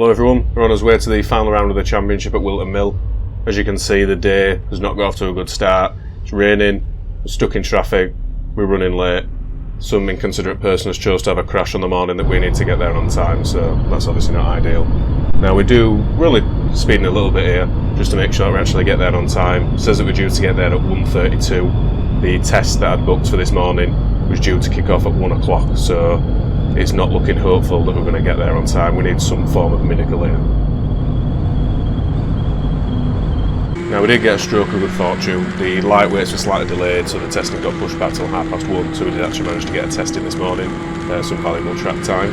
Hello everyone, we're on our way to the final round of the championship at Wilton Mill. As you can see, the day has not got off to a good start. It's raining, we're stuck in traffic, we're running late. Some inconsiderate person has chose to have a crash on the morning that we need to get there on time, so that's obviously not ideal. Now we're only speeding a little bit here, just to make sure we actually get there on time. It says that we're due to get there at 1:32. The test that I'd booked for this morning was due to kick off at 1 o'clock, so it's not looking hopeful that we're going to get there on time. We need some form of miracle here. Now we did get a stroke of good fortune. The lightweights were slightly delayed, so the testing got pushed back till 1:30, so we did actually manage to get a test in this morning, some valuable track time.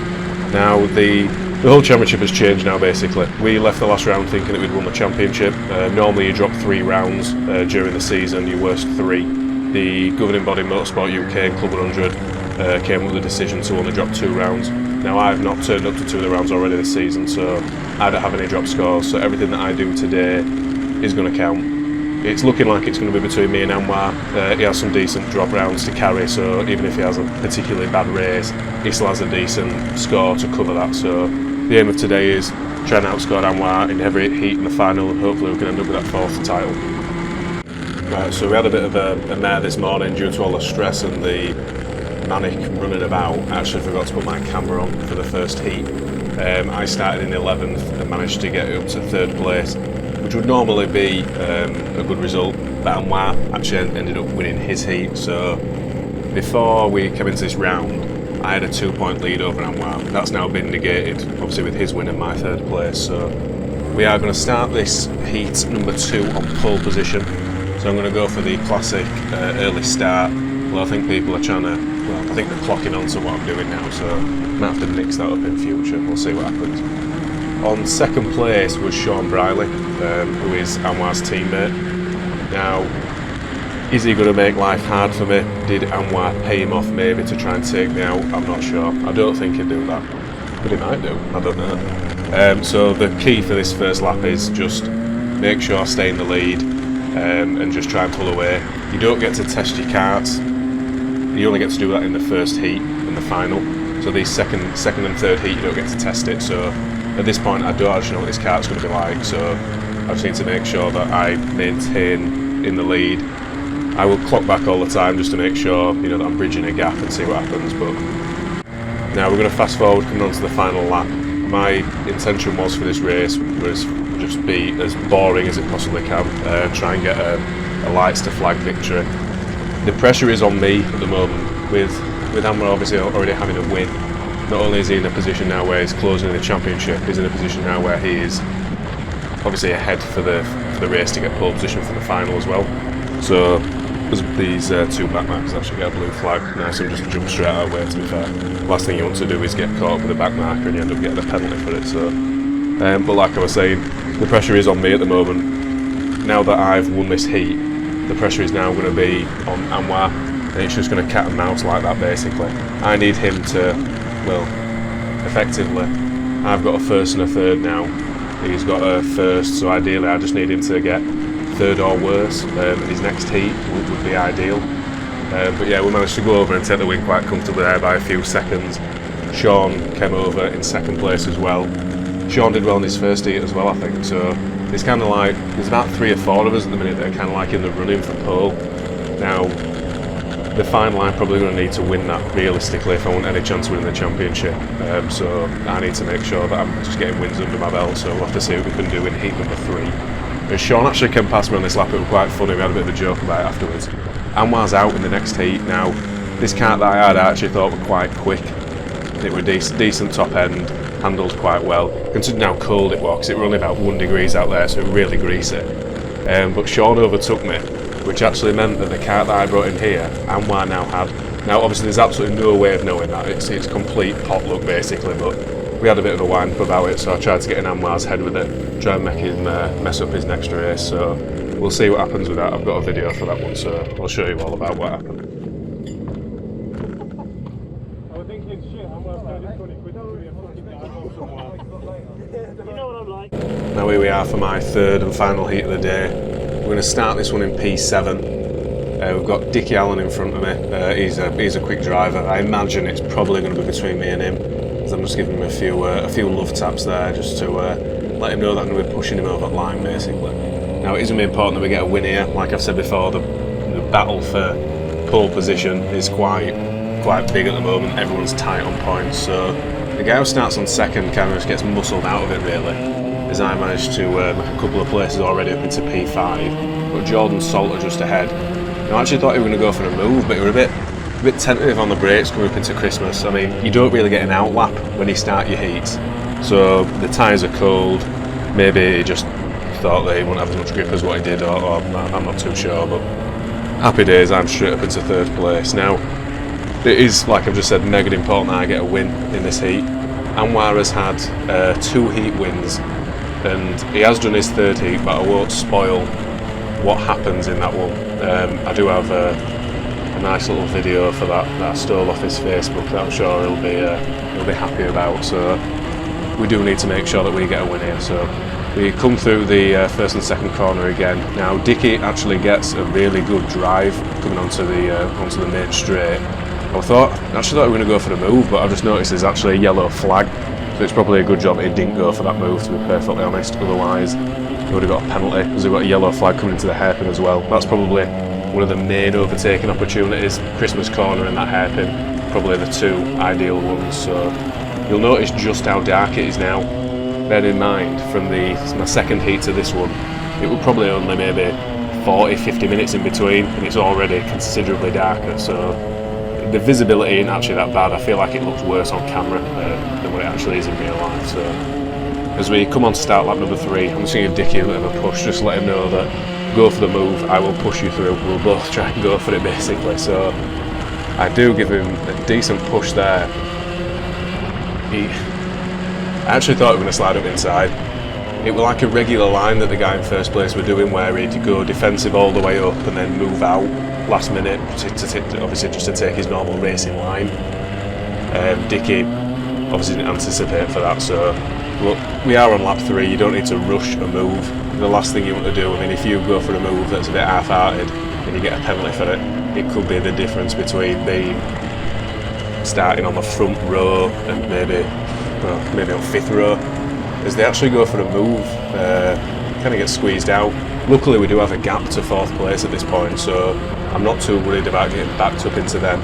Now the whole championship has changed now basically. We left the last round thinking that we'd won the championship. Normally you drop 3 rounds during the season, your worst 3. The governing body Motorsport UK and Club 100 came up with the decision to only drop 2 rounds. Now I've not turned up to 2 of the rounds already this season, so I don't have any drop scores, so everything that I do today is going to count. It's looking like it's going to be between me and Anwar. He has some decent drop rounds to carry, so even if he has a particularly bad race, he still has a decent score to cover that. So the aim of today is try and outscore Anwar in every heat in the final, and hopefully we can end up with that 4th title. Right, so we had a bit of a mare this morning due to all the stress and the manic running about. I actually forgot to put my camera on for the first heat. I started in 11th and managed to get up to 3rd place, which would normally be a good result, but Anwar actually ended up winning his heat. So before we came into this round, I had a 2-point lead over Anwar. That's now been negated, obviously with his win and my 3rd place. So we are going to start this heat number 2 on pole position. So I'm going to go for the classic early start. Well, I think people are trying to, I think they're clocking on to what I'm doing now, so I might have to mix that up in future. We'll see what happens. On 2nd place was Sean Briley, who is Anwar's teammate. Now, is he going to make life hard for me? Did Anwar pay him off maybe to try and take me out? I'm not sure. I don't think he'd do that, but he might do. I don't know. So the key for this first lap is just make sure I stay in the lead and just try and pull away. You don't get to test your karts. You only get to do that in the first heat and the final. So the second and 3rd heat you don't get to test it. So at this point I don't actually know what this kart's going to be like. So I just need to make sure that I maintain in the lead. I will clock back all the time just to make sure that I'm bridging a gap and see what happens. But now we're going to fast forward coming on to the final lap. My intention was for this race was just be as boring as it possibly can. Try and get a lights to flag victory. The pressure is on me at the moment, with Anwar obviously already having a win. Not only is he in a position now where he's closing in the championship, he's in a position now where he is obviously ahead for the race to get pole position for the final as well. So these 2 back markers actually get a blue flag. Nice, I'm just jump straight out of the way, to be fair. Last thing you want to do is get caught up with a back marker and you end up getting a penalty for it. So, but like I was saying, the pressure is on me at the moment. Now that I've won this heat, the pressure is now going to be on Anwar, and it's just going to cat and mouse like that basically. I need him to, effectively, I've got a 1st and a 3rd now. He's got a 1st, so ideally I just need him to get 3rd or worse. His next heat would be ideal. But yeah, we managed to go over and take the win quite comfortably there by a few seconds. Sean came over in 2nd place as well. Sean did well in his 1st heat as well, I think, so it's kind of like, there's about 3 or 4 of us at the minute that are kind of like in the running for pole. Now, the final I'm probably going to need to win that realistically if I want any chance of winning the championship. So I need to make sure that I'm just getting wins under my belt, so we'll have to see what we can do in heat number 3. And Sean actually came past me on this lap, it was quite funny, we had a bit of a joke about it afterwards. Anwar's out in the next heat. Now, this kart that I had I actually thought were quite quick. It were decent top end, handled quite well. Considering how cold it was, it were only about 1 degree out there, so it really greasy. But Sean overtook me, which actually meant that the kart that I brought in here, Anwar now had. Now obviously there's absolutely no way of knowing that, it's complete potluck basically, but we had a bit of a wind up about it, so I tried to get in Anwar's head with it, try and make him mess up his next race, so we'll see what happens with that. I've got a video for that one, so I'll show you all about what happened. Now here we are for my 3rd and final heat of the day. We're going to start this one in P7. We've got Dickie Allen in front of me. He's a quick driver. I imagine it's probably going to be between me and him. as I'm just giving him a few love taps there, just to let him know that I'm going to be pushing him over the line, basically. Now, it is going to be important that we get a win here. Like I've said before, the battle for pole position is quite big at the moment. Everyone's tight on points, so the guy who starts on second kind of just gets muscled out of it, really, as I managed to make a couple of places already up into P5, but Jordan Salter just ahead. Now, I actually thought he was going to go for a move, but he were a bit tentative on the brakes coming up into Christmas. I mean, you don't really get an outlap when you start your heats, so the tyres are cold. Maybe he just thought that he wouldn't have as much grip as what he did, or I'm not too sure, but happy days, I'm straight up into third place. Now, it is, like I've just said, mega important that I get a win in this heat. Anwar has had 2 heat wins, and he has done his third heat, but I won't spoil what happens in that one. I do have a nice little video for that I stole off his Facebook that I'm sure he'll be happy about. So we do need to make sure that we get a win here. So we come through the first and second corner again. Now Dickie actually gets a really good drive coming onto the main straight. I actually thought we were going to go for the move, but I've just noticed there's actually a yellow flag, so it's probably a good job he didn't go for that move, to be perfectly honest. Otherwise he would have got a penalty, because we've got a yellow flag coming into the hairpin as well. That's probably one of the main overtaking opportunities, Christmas corner and that hairpin, probably the 2 ideal ones. So you'll notice just how dark it is now. Bear in mind, from my second heat to this one, it was probably only maybe 40-50 minutes in between, and it's already considerably darker. So the visibility isn't actually that bad. I feel like it looks worse on camera than what it actually is in real life. So as we come on to start lap number 3, I'm just going to give Dickie a bit of a push, just to let him know that go for the move, I will push you through. We'll both try and go for it, basically. So I do give him a decent push there. I actually thought we were going to slide up inside. It was like a regular line that the guy in first place were doing, where he'd go defensive all the way up and then move out last minute, obviously just to take his normal racing line. Dickie obviously didn't anticipate for that, so look, we are on lap 3, you don't need to rush a move. The last thing you want to do, I mean, if you go for a move that's a bit half-hearted and you get a penalty for it, it could be the difference between being starting on the front row and maybe on 5th row. As they actually go for a move, kind of get squeezed out. Luckily we do have a gap to 4th place at this point, so I'm not too worried about getting backed up into them.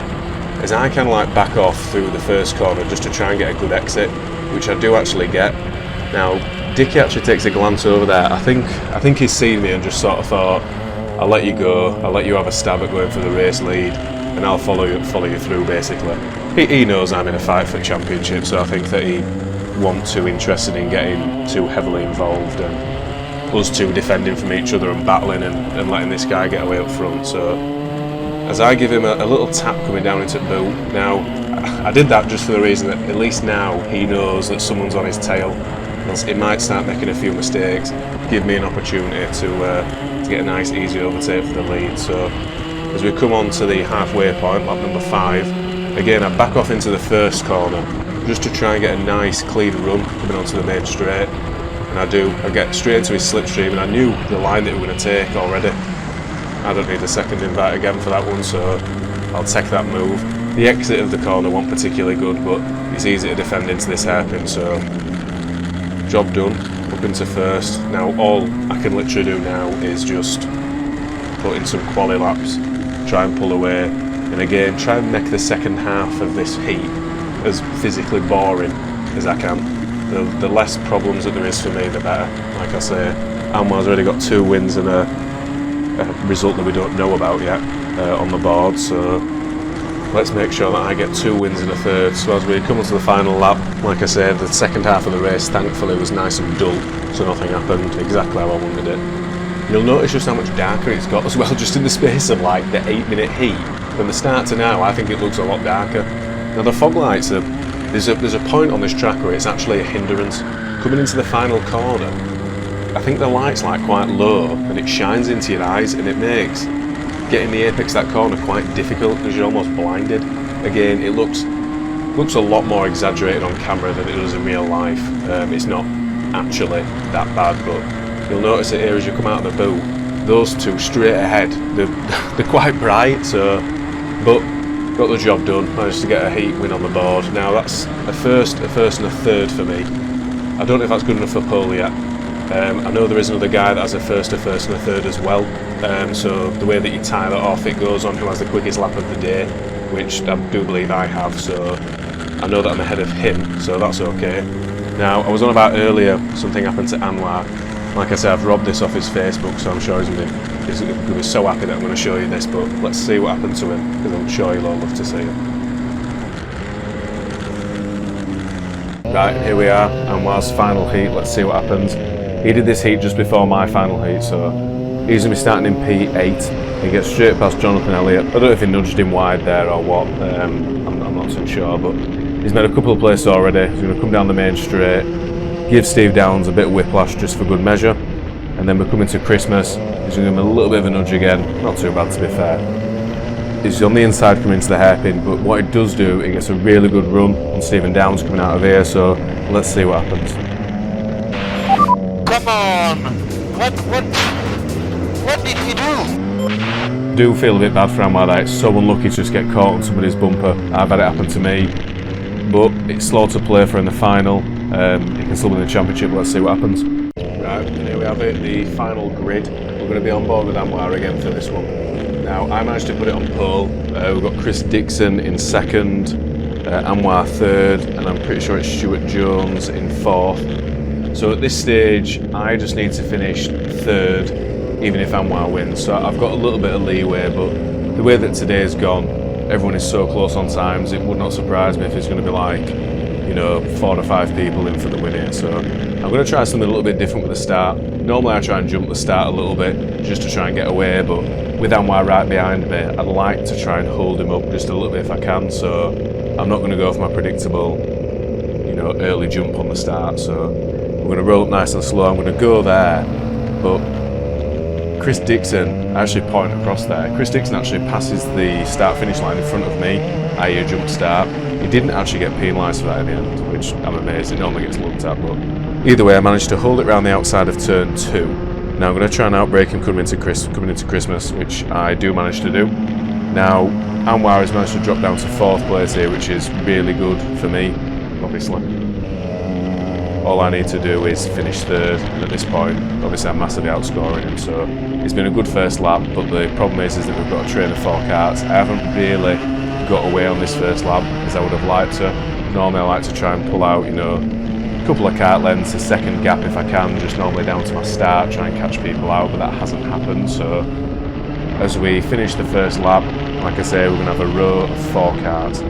As I kind of like back off through the first corner just to try and get a good exit, which I do actually get. Now Dickie actually takes a glance over there. I think he's seen me and just sort of thought, I'll let you go, I'll let you have a stab at going for the race lead, and I'll follow you through, basically. He knows I'm in a fight for the championship, so I think that he wasn't too interested in getting too heavily involved, and us two defending from each other and battling and letting this guy get away up front. So as I give him a little tap coming down into boot. Now I did that just for the reason that at least now he knows that someone's on his tail, else he might start making a few mistakes, give me an opportunity to get a nice easy overtake for the lead. So as we come on to the halfway point, lap number 5, again I back off into the first corner just to try and get a nice clean run coming onto the main straight, and I get straight into his slipstream, and I knew the line that we were going to take already. I don't need a second invite again for that one, so I'll take that move. The exit of the corner wasn't particularly good, but it's easy to defend into this hairpin, so job done, up into first. Now all I can literally do now is just put in some quali laps, try and pull away, and again try and make the second half of this heat as physically boring as I can. The less problems that there is for me, the better. Like I say, Anwar's already got 2 wins and a result that we don't know about yet on the board, so let's make sure that I get 2 wins and a third. So as we come on to the final lap, like I said, the second half of the race thankfully was nice and dull, so nothing happened exactly how I wanted it. You'll notice just how much darker it's got as well, just in the space of like the 8-minute heat. From the start to now, I think it looks a lot darker. Now the fog lights are, there's a point on this track where it's actually a hindrance. Coming into the final corner, I think the light's like quite low and it shines into your eyes, and it makes getting the apex of that corner quite difficult because you're almost blinded. Again, it looks a lot more exaggerated on camera than it does in real life. It's not actually that bad, but you'll notice it here as you come out of the boot. Those two straight ahead, they're quite bright. So, but got the job done, managed to get a heat win on the board. Now that's a first and a third for me. I don't know if that's good enough for pole yet. I know there is another guy that has a first and a third as well. So the way that you tie that off, it goes on who has the quickest lap of the day, which I do believe I have. So I know that I'm ahead of him, so that's okay. Now, I was on about earlier, something happened to Anwar. Like I said, I've robbed this off his Facebook, so I'm sure he's going to be so happy that I'm going to show you this, but let's see what happened to him, because I'm sure you'll all love to see it. Right, here we are, Anwar's final heat, let's see what happens. He did this heat just before my final heat, so he's going to be starting in P8. He gets straight past Jonathan Elliott. I don't know if he nudged him wide there or what, I'm not too sure, but he's made a couple of places already. He's going to come down the main straight, give Steve Downs a bit of whiplash just for good measure, and then we're coming to Christmas. He's going to give him a little bit of a nudge again, not too bad to be fair. He's on the inside coming into the hairpin, but what it does do, it gets a really good run on Stephen Downs coming out of here, so let's see what happens. Come on! What did he do? Do feel a bit bad for Anwar that it's so unlucky to just get caught on somebody's bumper. I've had it happen to me, but it's slow to play for in the final. He can still win the championship, let's see what happens. Right, here we have it, the final grid. We're going to be on board with Anwar again for this one. Now, I managed to put it on pole. We've got Chris Dixon in second, Anwar third, and I'm pretty sure it's Stuart Jones in fourth. So at this stage, I just need to finish third, even if Anwar wins. So I've got a little bit of leeway, but the way that today's gone, everyone is so close on times, it would not surprise me if it's going to be like, 4 or 5 people in for the win here. So I'm going to try something a little bit different with the start. Normally I try and jump the start a little bit, just to try and get away, but with Anwar right behind me, I'd like to try and hold him up just a little bit if I can. So I'm not going to go for my predictable, early jump on the start. So we're going to roll up nice and slow. I'm going to go there, but Chris Dixon, I actually point across there. Chris Dixon actually passes the start-finish line in front of me, i.e. a jump start. He didn't actually get penalised for that in the end, which I'm amazed. It normally gets looked at, but either way, I managed to hold it around the outside of turn 2. Now I'm going to try and outbrake him coming into Christmas, which I do manage to do. Now, Anwar has managed to drop down to 4th place here, which is really good for me, obviously. All I need to do is finish 3rd, and at this point, obviously I'm massively outscoring him, so it's been a good first lap, but the problem is that we've got a train of 4 karts. I haven't really got away on this first lap as I would have liked to. Normally I like to try and pull out, a couple of kart lengths, a second gap if I can, just normally down to my start, try and catch people out, but that hasn't happened. So as we finish the first lap, like I say, we're going to have a row of 4 karts.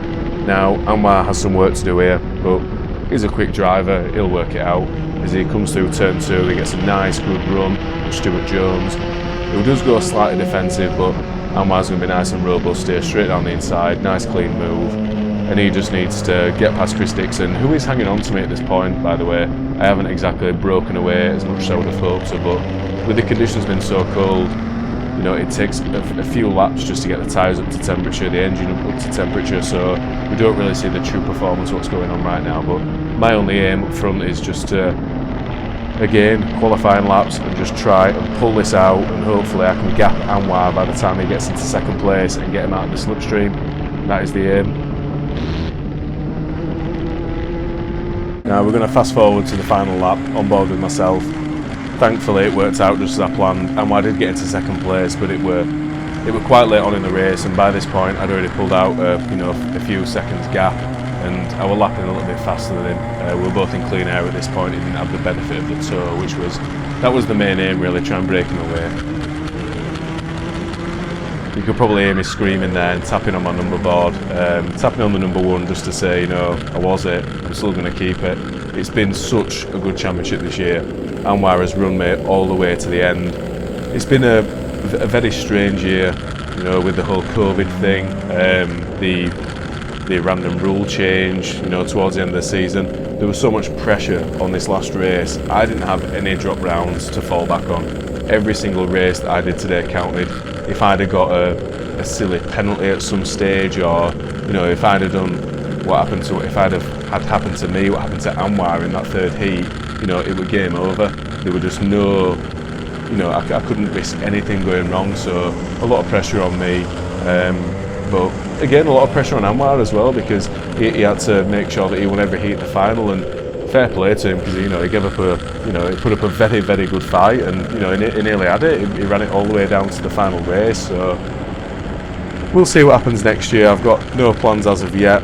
Now, Anwar has some work to do here, but he's a quick driver, he'll work it out. As he comes through turn 2, he gets a nice good run with Stuart Jones. He does go slightly defensive, but Anwar's going to be nice and robust here, straight down the inside, nice clean move. And he just needs to get past Chris Dixon, who is hanging on to me at this point, by the way. I haven't exactly broken away as much as I would have hoped to, but with the conditions being so cold, it takes a few laps just to get the tyres up to temperature, the engine up to temperature, so we don't really see the true performance of what's going on right now. But my only aim up front is just to, again, qualifying laps and just try and pull this out, and hopefully I can gap Anwar by the time he gets into 2nd place and get him out of the slipstream. That is the aim. Now we're going to fast forward to the final lap on board with myself. Thankfully it worked out just as I planned. Anwar did get into 2nd place, but it were quite late on in the race, and by this point I'd already pulled out a few seconds gap, and I was lapping a little bit faster than him. We were both in clean air at this point. He didn't have the benefit of the tow, that was the main aim really, try and break him away. You could probably hear me screaming there and tapping on my number board, tapping on the number 1 just to say, I was it, I'm still going to keep it. It's been such a good championship this year. Anwar has run me all the way to the end. It's been a very strange year, with the whole COVID thing, the random rule change, towards the end of the season. There was so much pressure on this last race. I didn't have any drop rounds to fall back on. Every single race that I did today counted. If I'd have got a silly penalty at some stage, or if I'd have done if I'd have had happened to me, what happened to Anwar in that 3rd heat, it was game over. There were just no, I couldn't risk anything going wrong, so a lot of pressure on me. But again, a lot of pressure on Anwar as well, because he had to make sure that he won every heat in the final, and fair play to him, because he gave up he put up a very, very good fight, and he nearly had it. He ran it all the way down to the final race. So we'll see what happens next year. I've got no plans as of yet.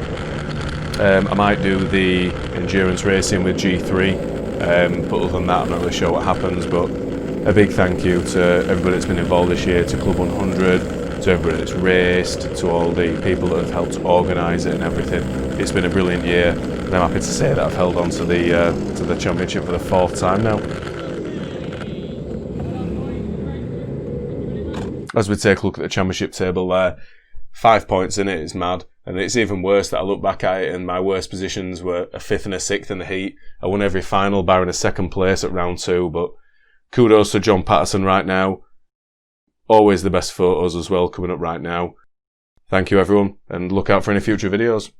I might do the endurance racing with G3, but other than that, I'm not really sure what happens. But a big thank you to everybody that's been involved this year, to Club 100, to everybody that's raced, to all the people that have helped organise it and everything. It's been a brilliant year, and I'm happy to say that I've held on to the championship for the 4th time now. As we take a look at the championship table there, 5 points in it is mad, and it's even worse that I look back at it and my worst positions were a 5th and a 6th in the heat. I won every final barring a 2nd place at round 2, but kudos to John Patterson right now. Always the best photos as well coming up right now. Thank you everyone, and look out for any future videos.